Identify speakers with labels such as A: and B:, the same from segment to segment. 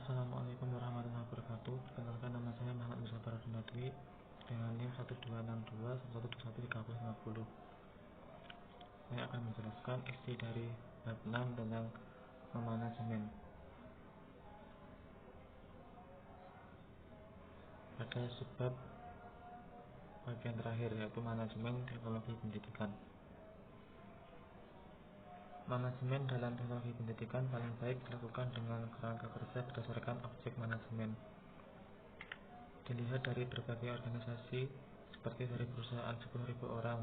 A: Assalamualaikum warahmatullahi wabarakatuh. Perkenalkan, nama saya Muhammad Musa Baradunadwi dengan NIM 1262 1121 3050. Saya akan menjelaskan isi dari bab 6 tentang memanajemen. Pada subbab bagian terakhir, yaitu manajemen teknologi pendidikan. Manajemen dalam teknologi pendidikan paling baik dilakukan dengan kerangka kerja berdasarkan objek manajemen. Dilihat dari berbagai organisasi, seperti dari perusahaan 10.000 orang,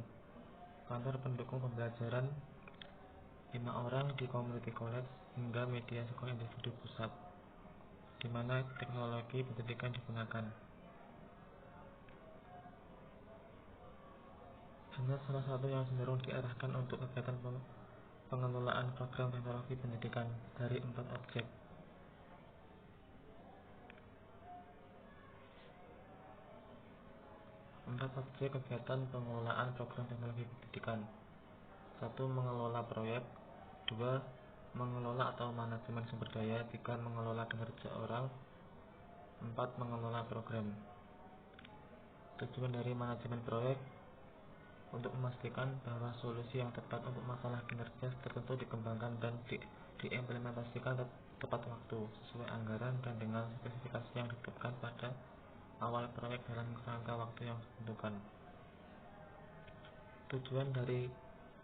A: kantor pendukung pembelajaran 5 orang di community college, hingga media sekolah individu pusat, di mana teknologi pendidikan digunakan. Hanya salah satu yang cenderung diarahkan untuk kegiatan pengelolaan program teknologi pendidikan dari 4 objek. Empat objek kegiatan pengelolaan program teknologi pendidikan. 1. Mengelola proyek. 2. Mengelola atau manajemen sumber daya. 3. Mengelola kinerja orang. 4. Mengelola program. Tujuan dari manajemen proyek untuk memastikan bahwa solusi yang tepat untuk masalah kinerja tertentu dikembangkan dan diimplementasikan tepat waktu, sesuai anggaran dan dengan spesifikasi yang ditetapkan pada awal proyek dalam kerangka waktu yang ditentukan. Tujuan dari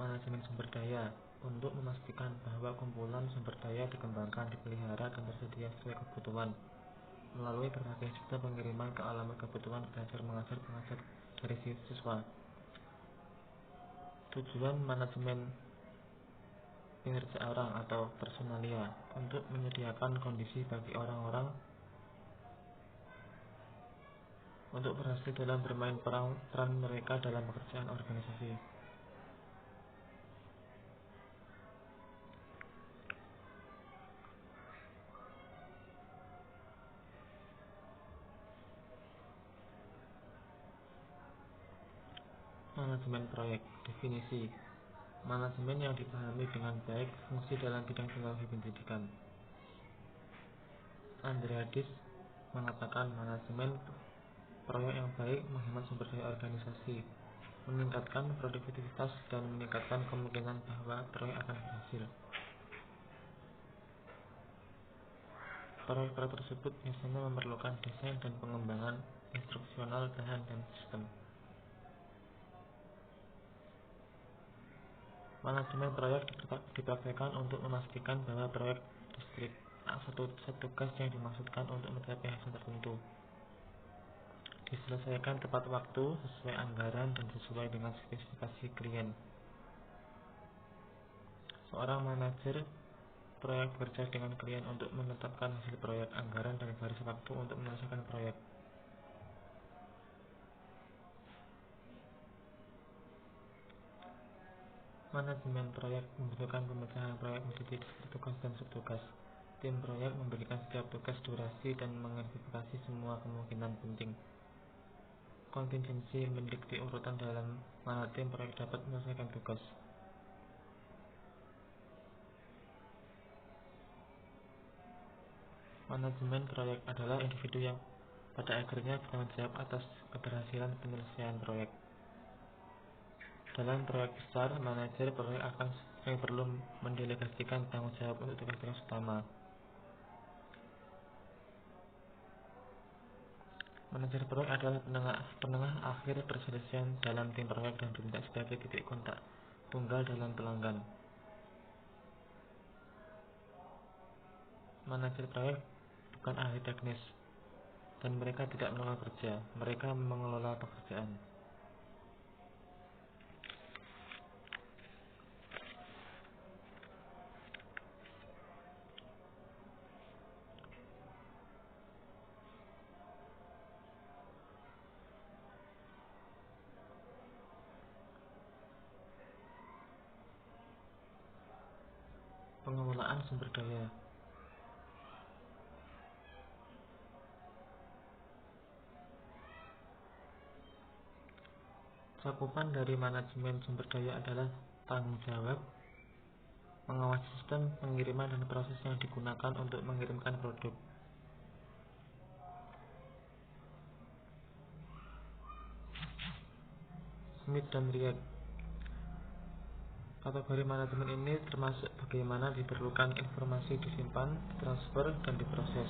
A: manajemen sumber daya untuk memastikan bahwa kumpulan sumber daya dikembangkan, dipelihara, dan tersedia sesuai kebutuhan melalui berbagai sistem pengiriman ke alamat kebutuhan belajar mengajar pengajar dari siswa. Tujuan manajemen kinerja orang atau personalia untuk menyediakan kondisi bagi orang-orang untuk berhasil dalam bermain peran mereka dalam pekerjaan organisasi. Manajemen proyek. Definisi: manajemen yang dipahami dengan baik fungsi dalam bidang teknologi pendidikan. Andreadis mengatakan manajemen proyek yang baik menghemat sumber daya organisasi, meningkatkan produktivitas, dan meningkatkan kemungkinan bahwa proyek akan berhasil. Proyek-proyek tersebut biasanya memerlukan desain dan pengembangan instruksional bahan dan sistem. Manajemen proyek dipraktikkan untuk memastikan bahwa proyek distrik satu tugas yang dimaksudkan untuk mencapai hasil tertentu diselesaikan tepat waktu, sesuai anggaran, dan sesuai dengan spesifikasi klien. Seorang manajer proyek bekerja dengan klien untuk menetapkan hasil proyek, anggaran, dan garis waktu untuk menyelesaikan proyek. Manajemen proyek membutuhkan pemecahan proyek menjadi tugas dan subtugas. Tim proyek memberikan setiap tugas durasi dan mengidentifikasi semua kemungkinan penting. Kontingensi mendikte urutan dalam mana tim proyek dapat menyelesaikan tugas. Manajemen proyek adalah individu yang pada akhirnya bertanggung jawab atas keberhasilan penyelesaian proyek. Dalam proyek besar, manajer proyek akan sering perlu mendelegasikan tanggung jawab untuk tugas-tugas utama. Manajer proyek adalah penengah akhir perselisihan dalam tim proyek dan diminta sebagai titik kontak tunggal dalam pelanggan. Manajer proyek bukan ahli teknis, dan mereka tidak mengelola kerja, mereka mengelola pekerjaan. Pengelolaan sumber daya. Cakupan dari manajemen sumber daya adalah tanggung jawab mengawasi sistem pengiriman dan proses yang digunakan untuk mengirimkan produk, Smith dan Riek. Kategori manajemen ini termasuk bagaimana diperlukan informasi disimpan, ditransfer, dan diproses.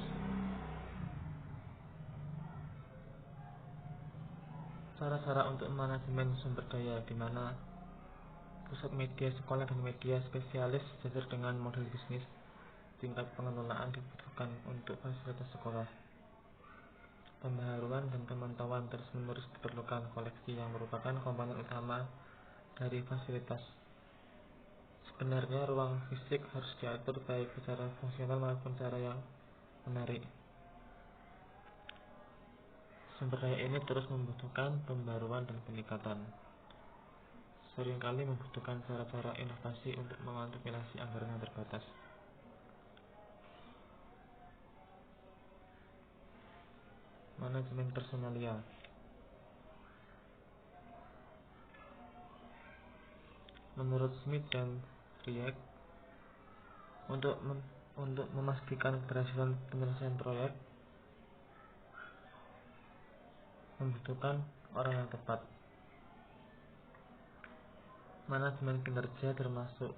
A: Cara-cara untuk manajemen sumber daya, di mana pusat media sekolah dan media spesialis sejajar dengan model bisnis. Tingkat pengelolaan dibutuhkan untuk fasilitas sekolah. Pembaharuan dan pemantauan terus-menerus diperlukan koleksi yang merupakan komponen utama dari fasilitas. Sebenarnya ruang fisik harus diatur baik secara fungsional maupun cara yang menarik. Sumber daya ini terus membutuhkan pembaruan dan peningkatan. Seringkali membutuhkan cara-cara inovasi untuk mengantisipasi anggaran yang terbatas. Manajemen personalia. Menurut Smith dan Riek, untuk memastikan keberhasilan penyelesaian proyek membutuhkan orang yang tepat. Manajemen kinerja termasuk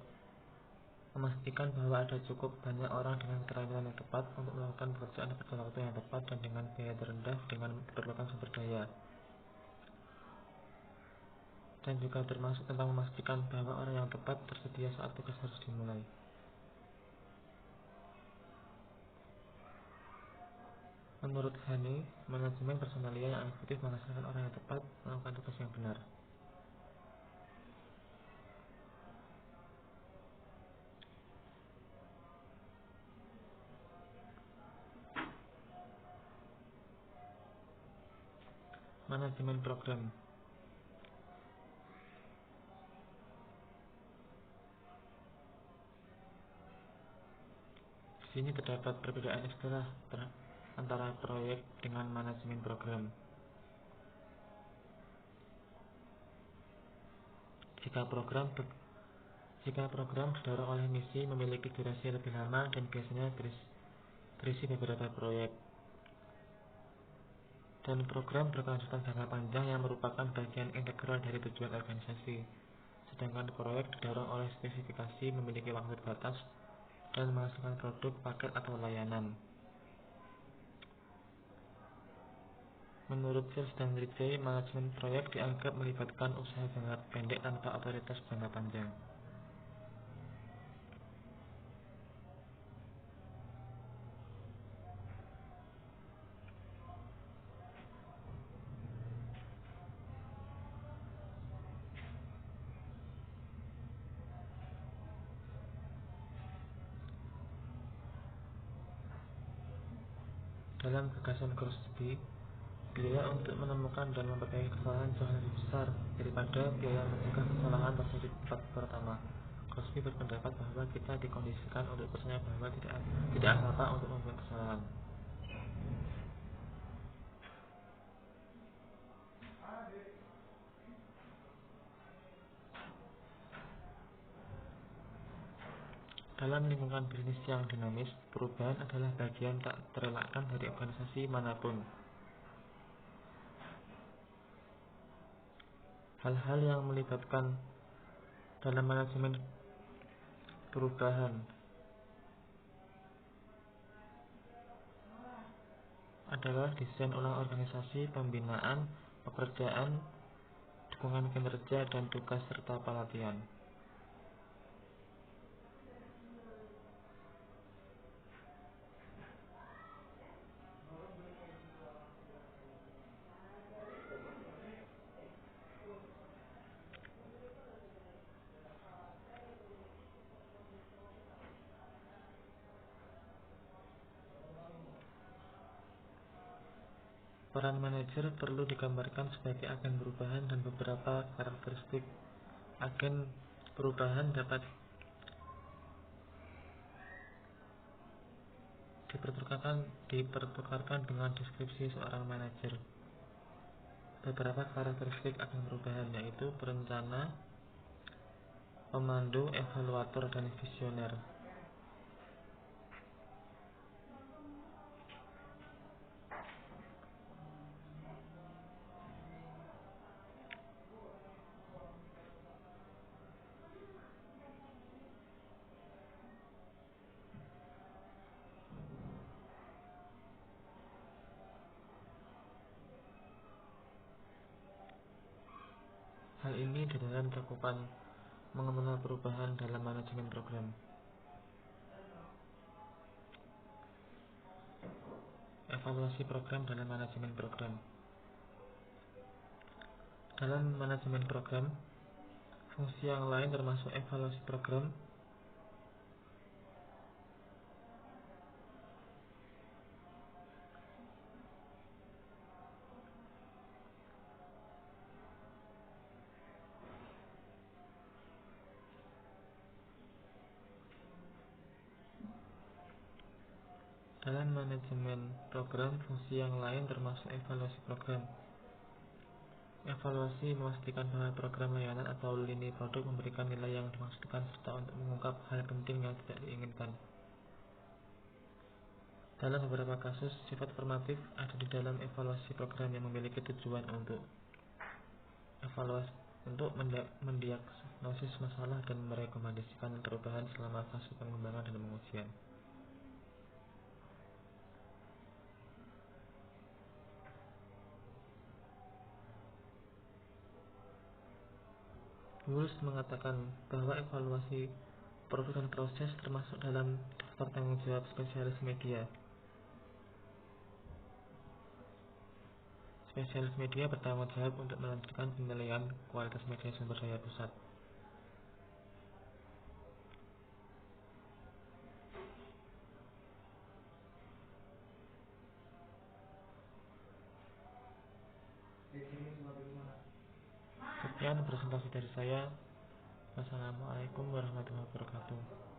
A: memastikan bahwa ada cukup banyak orang dengan keterampilan yang tepat untuk melakukan pekerjaan pada waktu yang tepat dan dengan biaya terendah dengan diperlukan sumber daya. Dan juga termasuk tentang memastikan bahwa orang yang tepat tersedia saat tugas harus dimulai. Menurut Hani, manajemen personalia yang efektif menghasilkan orang yang tepat melakukan tugas yang benar. Manajemen program. Di sini terdapat perbedaan istilah antara proyek dengan manajemen program. Jika program didorong oleh misi, memiliki durasi lebih lama dan biasanya berisi beberapa proyek. Dan program berkelanjutan jangka panjang yang merupakan bagian integral dari tujuan organisasi. Sedangkan proyek didorong oleh spesifikasi, memiliki waktu terbatas, dan menghasilkan produk, paket, atau layanan. Menurut Fields dan Ritchie, manajemen proyek dianggap melibatkan usaha jangka pendek tanpa otoritas jangka panjang. Dalam gagasan Crosby, biaya untuk menemukan dan memperbaiki kesalahan jauh lebih besar daripada biaya mencegah kesalahan terjadi di tempat pertama. Crosby berpendapat bahwa kita dikondisikan untuk percaya bahwa tidak apa-apa untuk membuat kesalahan. Dalam lingkungan bisnis yang dinamis, perubahan adalah bagian tak terelakkan dari organisasi manapun. Hal-hal yang melibatkan dalam manajemen perubahan adalah desain ulang organisasi, pembinaan, pekerjaan, dukungan kinerja, dan tugas serta pelatihan. Peran manajer perlu digambarkan sebagai agen perubahan dan beberapa karakteristik agen perubahan dapat dipertukarkan dengan deskripsi seorang manajer. Beberapa karakteristik agen perubahan yaitu perencana, pemandu, evaluator, dan visioner. Hal ini dalam cakupan mengelola perubahan dalam manajemen program. Evaluasi program dalam manajemen program. Dalam manajemen program, fungsi yang lain termasuk evaluasi program, Evaluasi memastikan bahwa program layanan atau lini produk memberikan nilai yang dimaksudkan serta untuk mengungkap hal penting yang tidak diinginkan. Dalam beberapa kasus, sifat formatif ada di dalam evaluasi program yang memiliki tujuan untuk mendiagnosis masalah dan merekomendasikan perubahan selama fase pengembangan dan pengujian. Wools mengatakan bahwa evaluasi produk dan proses termasuk dalam daftar tanggung jawab spesialis media. Spesialis media bertanggung jawab untuk melanjutkan penilaian kualitas media sumber daya pusat. Sekian presentasi dari saya. Wassalamualaikum warahmatullahi wabarakatuh.